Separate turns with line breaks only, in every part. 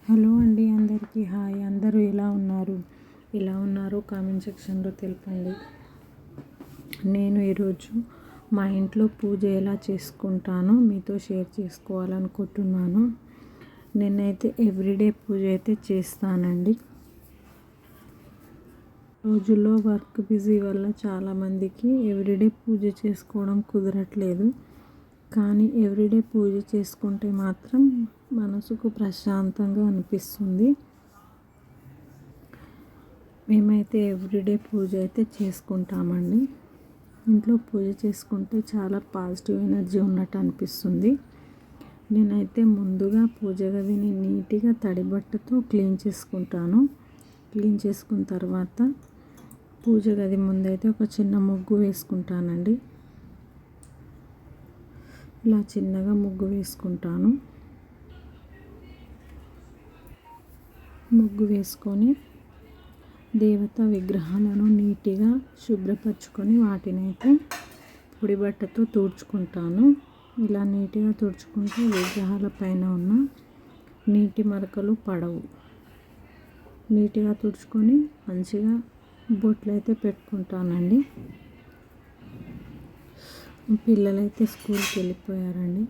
Hello అండి, అందరికీ hi. అందరూ ఎలా ఉన్నారు కామెంట్ సెక్షన్లో తెలపండి. నేను ఈరోజు మా ఇంట్లో పూజ ఎలా చేసుకుంటానో మీతో షేర్ చేసుకోవాలనుకుంటున్నాను. నేనైతే ఎవ్రీడే పూజ అయితే చేస్తానండి. రోజుల్లో వర్క్ బిజీ వల్ల చాలామందికి ఎవ్రీడే పూజ చేసుకోవడం కుదరట్లేదు. కానీ ఎవ్రీడే పూజ చేసుకుంటే మాత్రం మనసుకు ప్రశాంతంగా అనిపిస్తుంది. మేమైతే ఎవ్రీడే పూజ అయితే చేసుకుంటామండి. ఇంట్లో పూజ చేసుకుంటే చాలా పాజిటివ్ ఎనర్జీ ఉన్నట్టు అనిపిస్తుంది. నేనైతే ముందుగా పూజ గదిని నీట్గా తడి బట్టతో క్లీన్ చేసుకుంటాను. క్లీన్ చేసుకున్న తర్వాత పూజ గది ముందైతే ఒక చిన్న ముగ్గు వేసుకుంటానండి. ఇలా చిన్నగా ముగ్గు వేసుకుంటాను. ముగ్గు వేసుకొని దేవత విగ్రహాలను నీట్గా శుభ్రపరచుకొని వాటిని అయితే పొడి బట్టతో తుడుచుకుంటాను. ఇలా నీట్గా తుడుచుకుంటే విగ్రహాల పైన ఉన్న నీటి మరకలు పడవు. నీట్గా తుడుచుకొని మంచిగా బొట్లు అయితే పెట్టుకుంటానండి. పిల్లలైతే స్కూల్కి వెళ్ళిపోయారండి.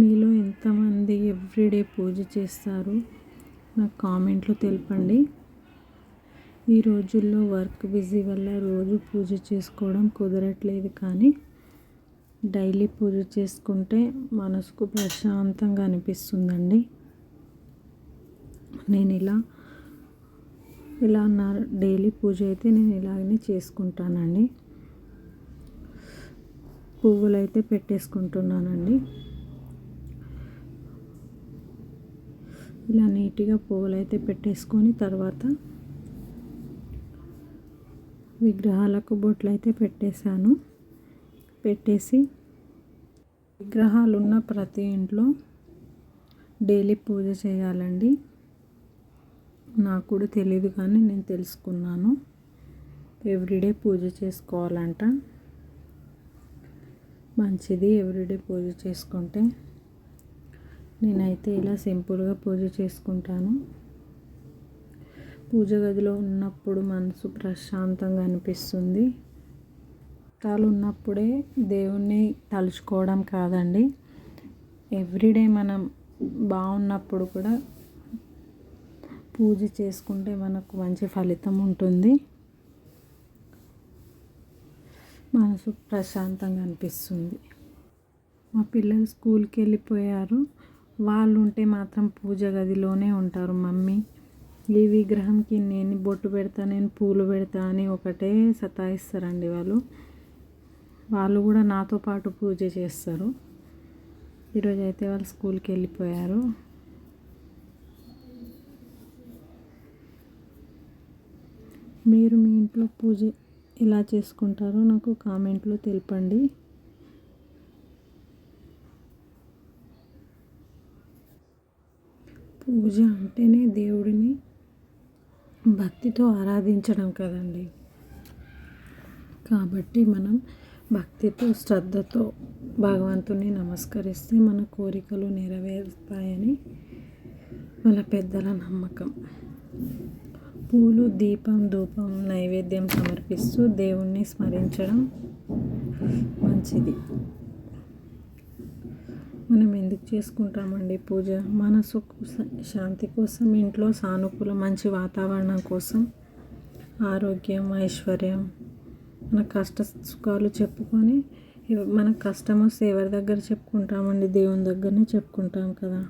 మీలో ఎంతమంది ఎవ్రీడే పూజ చేస్తారు నాకు కామెంట్లో తెలపండి. ఈ రోజుల్లో వర్క్ బిజీ వల్ల రోజు పూజ చేసుకోవడం కుదరట్లేదు, కానీ డైలీ పూజ చేసుకుంటే మనసుకు ప్రశాంతంగా అనిపిస్తుందండి. నేను ఇలా నా డైలీ పూజ అయితే నేను ఇలాగనే చేసుకుంటానండి. పువ్వులు అయితే పెట్టేసుకుంటున్నానండి. ఇలా నీట్గా పువ్వులు అయితే పెట్టేసుకొని తర్వాత విగ్రహాలకు బొట్లు అయితే పెట్టేసి విగ్రహాలు ఉన్న ప్రతి ఇంట్లో డైలీ పూజ చేయాలండి. నాకు కూడా తెలియదు, కానీ నేను తెలుసుకున్నాను. ఎవ్రీడే పూజ చేసుకోవాలంట. మంచిది ఎవ్రీడే పూజ చేసుకుంటే. నేనైతే ఇలా సింపుల్గా పూజ చేసుకుంటాను. పూజ గదిలో ఉన్నప్పుడు మనసు ప్రశాంతంగా అనిపిస్తుంది. కష్టాలు ఉన్నప్పుడే దేవుణ్ణి తలుచుకోవడం కాదండి, ఎవ్రీడే మనం బాగున్నప్పుడు కూడా పూజ చేసుకుంటే మనకు మంచి ఫలితం ఉంటుంది. మనసు ప్రశాంతంగా అనిపిస్తుంది. మా పిల్లలు స్కూల్కి వెళ్ళిపోయారు. వాళ్ళు ఉంటే మాత్రం పూజ గదిలోనే ఉంటారు. మమ్మీ ఈ విగ్రహంకి నేను బొట్టు పెడతా, నేను పూలు పెడతా అని ఒకటే సతాయిస్తారండి. వాళ్ళు కూడా నాతో పాటు పూజ చేస్తారు. ఈరోజు అయితే వాళ్ళు స్కూల్కి వెళ్ళిపోయారు. మీరు మీ ఇంట్లో పూజ ఎలా చేసుకుంటారో నాకు కామెంట్లో తెలపండి. పూజ అంటేనే దేవుడిని భక్తితో ఆరాధించడం కదండి. కాబట్టి మనం భక్తితో శ్రద్ధతో భగవంతుని నమస్కరిస్తే మన కోరికలు నెరవేరుతాయని మన పెద్దల నమ్మకం. పూలు, దీపం, ధూపం, నైవేద్యం సమర్పిస్తూ దేవుణ్ణి స్మరించడం మంచిది. మనం ఎందుకు చేసుకుంటామండి పూజ? మనసు శాంతి కోసం, ఇంట్లో సానుకూల మంచి వాతావరణం కోసం, ఆరోగ్యం, ఐశ్వర్యం, మన కష్ట సుఖాలు చెప్పుకొని, మన కష్టం వస్తే ఎవరి దగ్గర చెప్పుకుంటామండి? దేవుని దగ్గరనే చెప్పుకుంటాం కదా.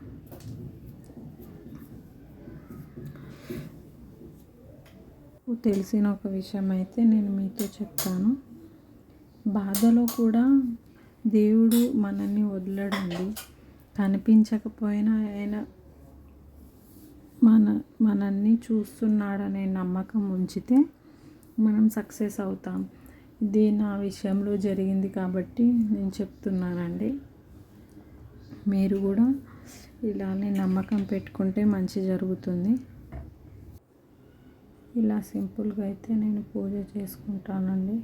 తెలిసిన ఒక విషయం అయితే నేను మీతో చెప్తాను. బాధలో కూడా దేవుడు మనల్ని వదలడండి. కనిపించకపోయినా ఆయన మనల్ని చూస్తున్నాడనే నమ్మకం ఉంచితే మనం సక్సెస్ అవుతాం. ఇది నా విషయంలో జరిగింది కాబట్టి నేను చెప్తున్నానండి. మీరు కూడా ఇలానే నమ్మకం పెట్టుకుంటే మంచి జరుగుతుంది. ఇలా సింపుల్గా అయితే నేను పూజ చేసుకుంటానండి.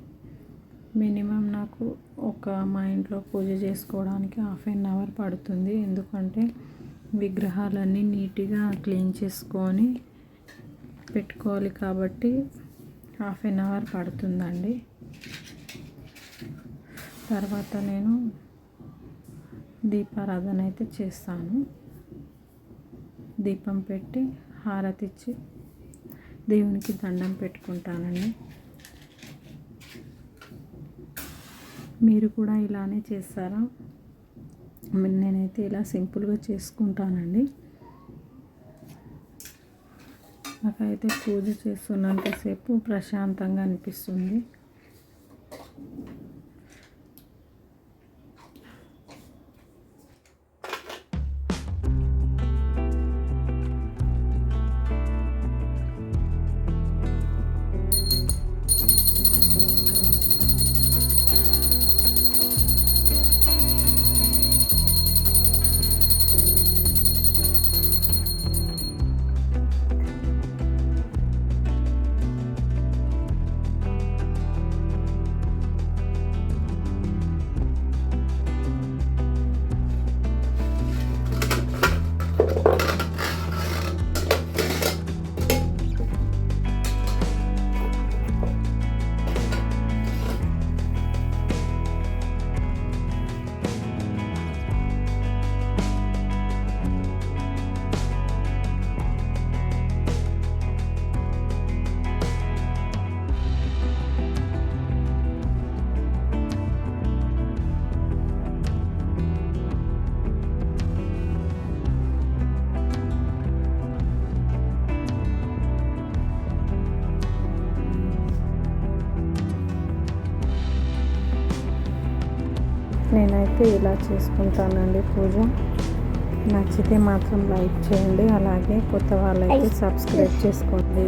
మినిమం నాకు మా ఇంట్లో పూజ చేసుకోవడానికి 1/2 అవర్ పడుతుంది. ఎందుకంటే విగ్రహాలన్నీ నీట్గా క్లీన్ చేసుకొని పెట్టుకోవాలి కాబట్టి 1/2 అవర్ పడుతుందండి. తర్వాత నేను దీపారాధన అయితే చేస్తాను. దీపం పెట్టి హారతి ఇచ్చి దేవునికి దండం పెట్టుకుంటానండి. మీరు కూడా ఇలానే చేస్తారా? నేనైతే ఇలా సింపుల్గా చేసుకుంటానండి. నాకైతే పూజ చేస్తున్నంతసేపు ప్రశాంతంగా అనిపిస్తుంది. నేనైతే ఇలా చేసుకుంటానండి పూజ. నచ్చితే మాత్రం లైక్ చేయండి, అలాగే కొత్త వాళ్ళైతే సబ్స్క్రైబ్ చేసుకోండి.